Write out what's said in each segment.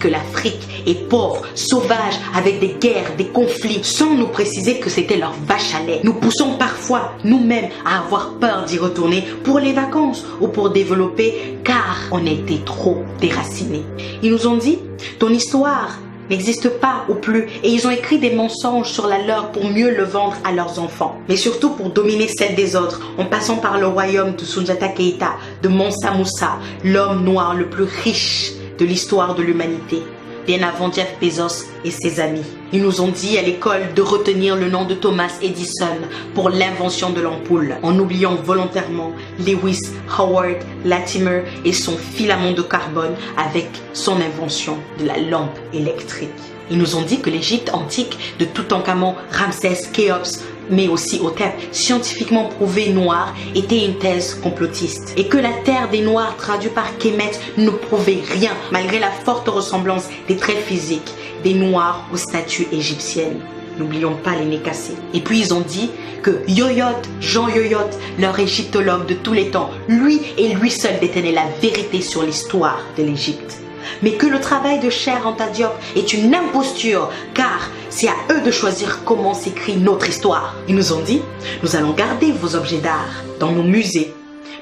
que l'Afrique est pauvre, sauvage, avec des guerres, des conflits, sans nous préciser que c'était leur vache à lait. Nous poussons parfois nous-mêmes à avoir peur d'y retourner pour les vacances ou pour développer, car on a été trop déracinés. Ils nous ont dit, ton histoire n'existe pas ou plus, et ils ont écrit des mensonges sur la leur pour mieux le vendre à leurs enfants, mais surtout pour dominer celle des autres, en passant par le royaume de Soundiata Keita, de Mansa Moussa, l'homme noir le plus riche de l'histoire de l'humanité, bien avant Jeff Bezos et ses amis. Ils nous ont dit à l'école de retenir le nom de Thomas Edison pour l'invention de l'ampoule, en oubliant volontairement Lewis Howard Latimer et son filament de carbone avec son invention de la lampe électrique. Ils nous ont dit que l'Égypte antique de Toutankhamon, Ramsès, Khéops, mais aussi Hotep, scientifiquement prouvé noir, était une thèse complotiste. Et que la terre des Noirs, traduit par Kemet, ne prouvait rien, malgré la forte ressemblance des traits physiques des Noirs aux statues égyptiennes. N'oublions pas les nez cassés. Et puis ils ont dit que Yoyot, Jean Yoyot, leur égyptologue de tous les temps, lui et lui seul détenait la vérité sur l'histoire de l'Égypte. Mais que le travail de Cheikh Anta Diop est une imposture, car c'est à eux de choisir comment s'écrit notre histoire. Ils nous ont dit, nous allons garder vos objets d'art dans nos musées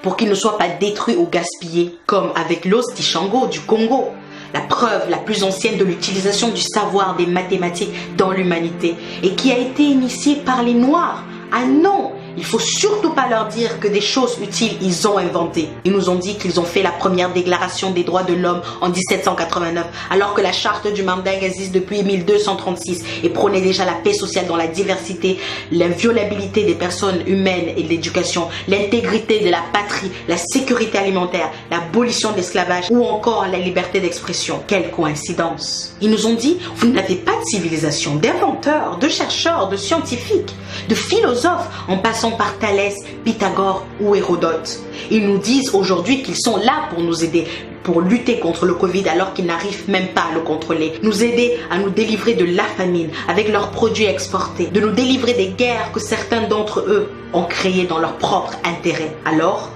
pour qu'ils ne soient pas détruits ou gaspillés, comme avec l'os d'Ishango du Congo, la preuve la plus ancienne de l'utilisation du savoir des mathématiques dans l'humanité et qui a été initiée par les Noirs. Ah non! Il faut surtout pas leur dire que des choses utiles ils ont inventées. Ils nous ont dit qu'ils ont fait la première déclaration des droits de l'homme en 1789, alors que la charte du Mandingue existe depuis 1236 et prônait déjà la paix sociale dans la diversité, l'inviolabilité des personnes humaines et de l'éducation, l'intégrité de la patrie, la sécurité alimentaire, l'abolition de l'esclavage ou encore la liberté d'expression. Quelle coïncidence! Ils nous ont dit, vous n'avez pas de civilisation, d'inventeurs, de chercheurs, de scientifiques, de philosophes, en passant par Thalès, Pythagore ou Hérodote. Ils nous disent aujourd'hui qu'ils sont là pour nous aider, pour lutter contre le Covid alors qu'ils n'arrivent même pas à le contrôler. Nous aider à nous délivrer de la famine avec leurs produits exportés, de nous délivrer des guerres que certains d'entre eux ont créées dans leur propre intérêt. Alors,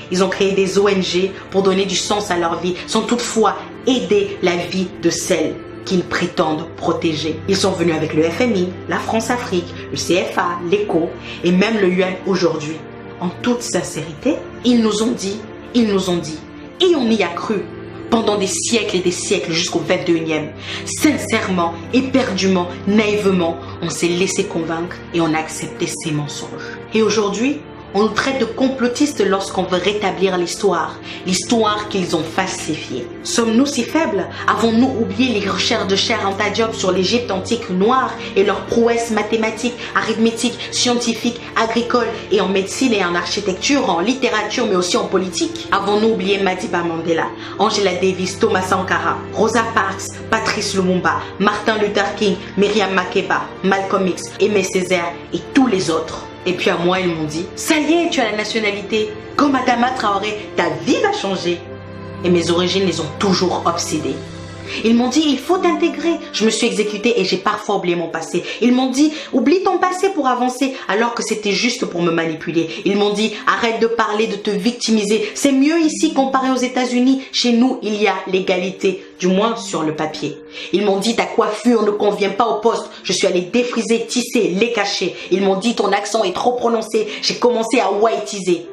ils ont créé des ONG pour donner du sens à leur vie, sans toutefois aider la vie de celles qu'ils prétendent protéger. Ils sont venus avec le FMI, la France-Afrique, le CFA, l'ECO et même le UN aujourd'hui. En toute sincérité, ils nous ont dit, et on y a cru pendant des siècles et des siècles jusqu'au 21e. Sincèrement, éperdument, naïvement, on s'est laissé convaincre et on a accepté ces mensonges. Et aujourd'hui, on nous traite de complotistes lorsqu'on veut rétablir l'histoire qu'ils ont falsifiée. Sommes-nous si faibles? Avons-nous oublié les recherches de Cheikh Anta Diop sur l'Égypte antique noire et leurs prouesses mathématiques, arithmétiques, scientifiques, agricoles et en médecine et en architecture, en littérature mais aussi en politique? Avons-nous oublié Madiba Mandela, Angela Davis, Thomas Sankara, Rosa Parks, Patrice Lumumba, Martin Luther King, Myriam Makeba, Malcolm X, Aimé Césaire et tous les autres? Et puis à moi, ils m'ont dit, ça y est, tu as la nationalité. Comme Adama Traoré, ta vie va changer. Et mes origines les ont toujours obsédées. Ils m'ont dit, il faut t'intégrer. Je me suis exécutée et j'ai parfois oublié mon passé. Ils m'ont dit, oublie ton passé pour avancer, alors que c'était juste pour me manipuler. Ils m'ont dit, arrête de parler, de te victimiser. C'est mieux ici comparé aux États-Unis. Chez nous, il y a l'égalité, du moins sur le papier. Ils m'ont dit, ta coiffure ne convient pas au poste. Je suis allée défriser, tisser, les cacher. Ils m'ont dit, ton accent est trop prononcé. J'ai commencé à whiteiser.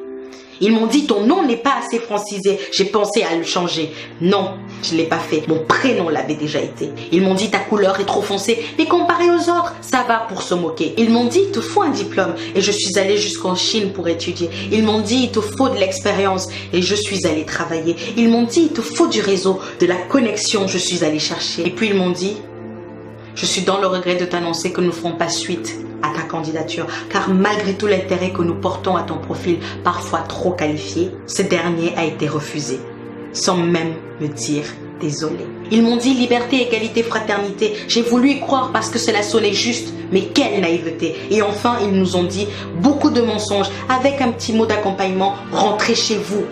Ils m'ont dit, ton nom n'est pas assez francisé. J'ai pensé à le changer. Non, je ne l'ai pas fait. Mon prénom l'avait déjà été. Ils m'ont dit, ta couleur est trop foncée. Mais comparé aux autres, ça va pour se moquer. Ils m'ont dit, il te faut un diplôme. Et je suis allée jusqu'en Chine pour étudier. Ils m'ont dit, il te faut de l'expérience. Et je suis allée travailler. Ils m'ont dit, il te faut du réseau, de la connexion. Je suis allée chercher. Et puis ils m'ont dit, je suis dans le regret de t'annoncer que nous ne ferons pas suite à ta candidature, car malgré tout l'intérêt que nous portons à ton profil, parfois trop qualifié, ce dernier a été refusé, sans même me dire désolé. Ils m'ont dit liberté, égalité, fraternité. J'ai voulu y croire parce que cela sonnait juste, mais quelle naïveté. Et enfin, ils nous ont dit beaucoup de mensonges, avec un petit mot d'accompagnement, rentrez chez vous.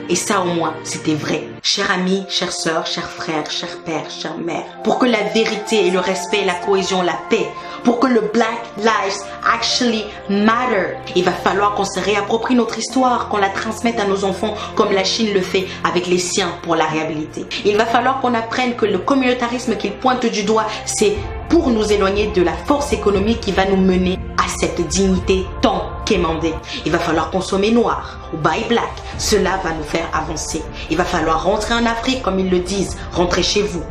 Et ça au moins, c'était vrai. Chers amis, chères sœurs, chers frères, chers pères, chères mères, pour que la vérité et le respect, la cohésion, la paix, pour que le Black Lives Actually Matter, il va falloir qu'on se réapproprie notre histoire, qu'on la transmette à nos enfants comme la Chine le fait avec les siens pour la réhabiliter. Il va falloir qu'on apprenne que le communautarisme qu'il pointe du doigt, c'est pour nous éloigner de la force économique qui va nous mener à cette dignité tant quémandée. Il va falloir consommer noir ou buy black. Cela va nous faire avancer. Il va falloir rentrer en Afrique, comme ils le disent, rentrer chez vous,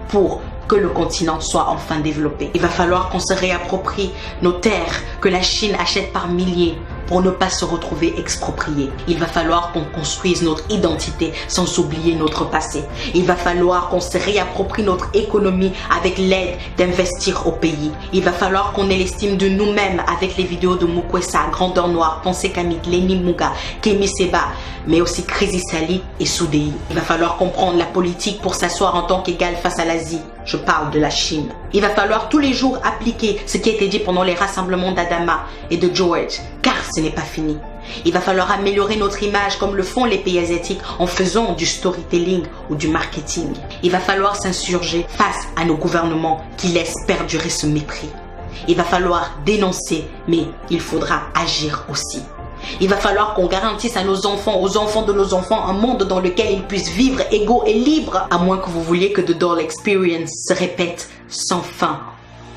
pour que le continent soit enfin développé. Il va falloir qu'on se réapproprie nos terres que la Chine achète par milliers pour ne pas se retrouver expropriés. Il va falloir qu'on construise notre identité sans oublier notre passé. Il va falloir qu'on se réapproprie notre économie avec l'aide d'investir au pays. Il va falloir qu'on ait l'estime de nous-mêmes avec les vidéos de Mukwesa, Grandeur Noire, Pensée Kamit, Lenny Muga, Kemi Seba, mais aussi Crazy Sally et Soudei. Il va falloir comprendre la politique pour s'asseoir en tant qu'égal face à l'Asie. Je parle de la Chine. Il va falloir tous les jours appliquer ce qui a été dit pendant les rassemblements d'Adama et de George, car ce n'est pas fini. Il va falloir améliorer notre image comme le font les pays asiatiques en faisant du storytelling ou du marketing. Il va falloir s'insurger face à nos gouvernements qui laissent perdurer ce mépris. Il va falloir dénoncer, mais il faudra agir aussi. Il va falloir qu'on garantisse à nos enfants, aux enfants de nos enfants, un monde dans lequel ils puissent vivre égaux et libres, à moins que vous vouliez que The Doll Experience se répète sans fin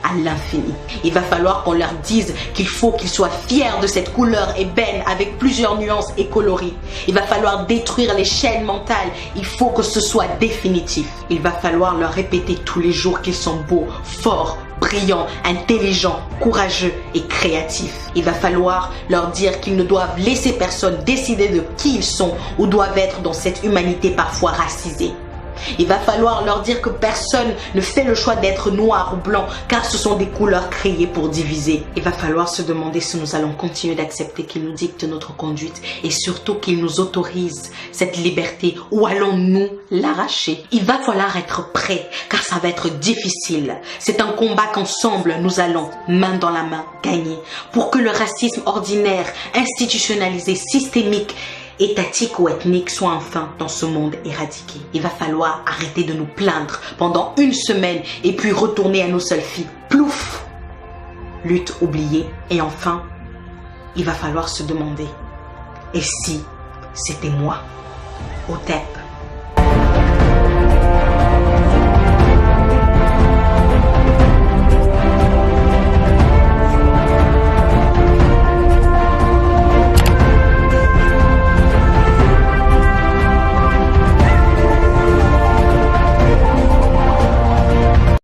à l'infini. Il va falloir qu'on leur dise qu'il faut qu'ils soient fiers de cette couleur ébène avec plusieurs nuances et coloris. Il va falloir détruire les chaînes mentales. Il faut que ce soit définitif. Il va falloir leur répéter tous les jours qu'ils sont beaux, forts, brillants, intelligents, courageux et créatifs. Il va falloir leur dire qu'ils ne doivent laisser personne décider de qui ils sont ou doivent être dans cette humanité parfois racisée. Il va falloir leur dire que personne ne fait le choix d'être noir ou blanc car ce sont des couleurs créées pour diviser. Il va falloir se demander si nous allons continuer d'accepter qu'ils nous dictent notre conduite et surtout qu'ils nous autorisent cette liberté ou allons-nous l'arracher. Il va falloir être prêt car ça va être difficile. C'est un combat qu'ensemble nous allons, main dans la main, gagner pour que le racisme ordinaire, institutionnalisé, systémique, étatique ou ethnique soit enfin dans ce monde éradiqué. Il va falloir arrêter de nous plaindre pendant une semaine et puis retourner à nos seules filles. Plouf! Lutte oubliée. Et enfin, il va falloir se demander, et si c'était moi? Au TEP.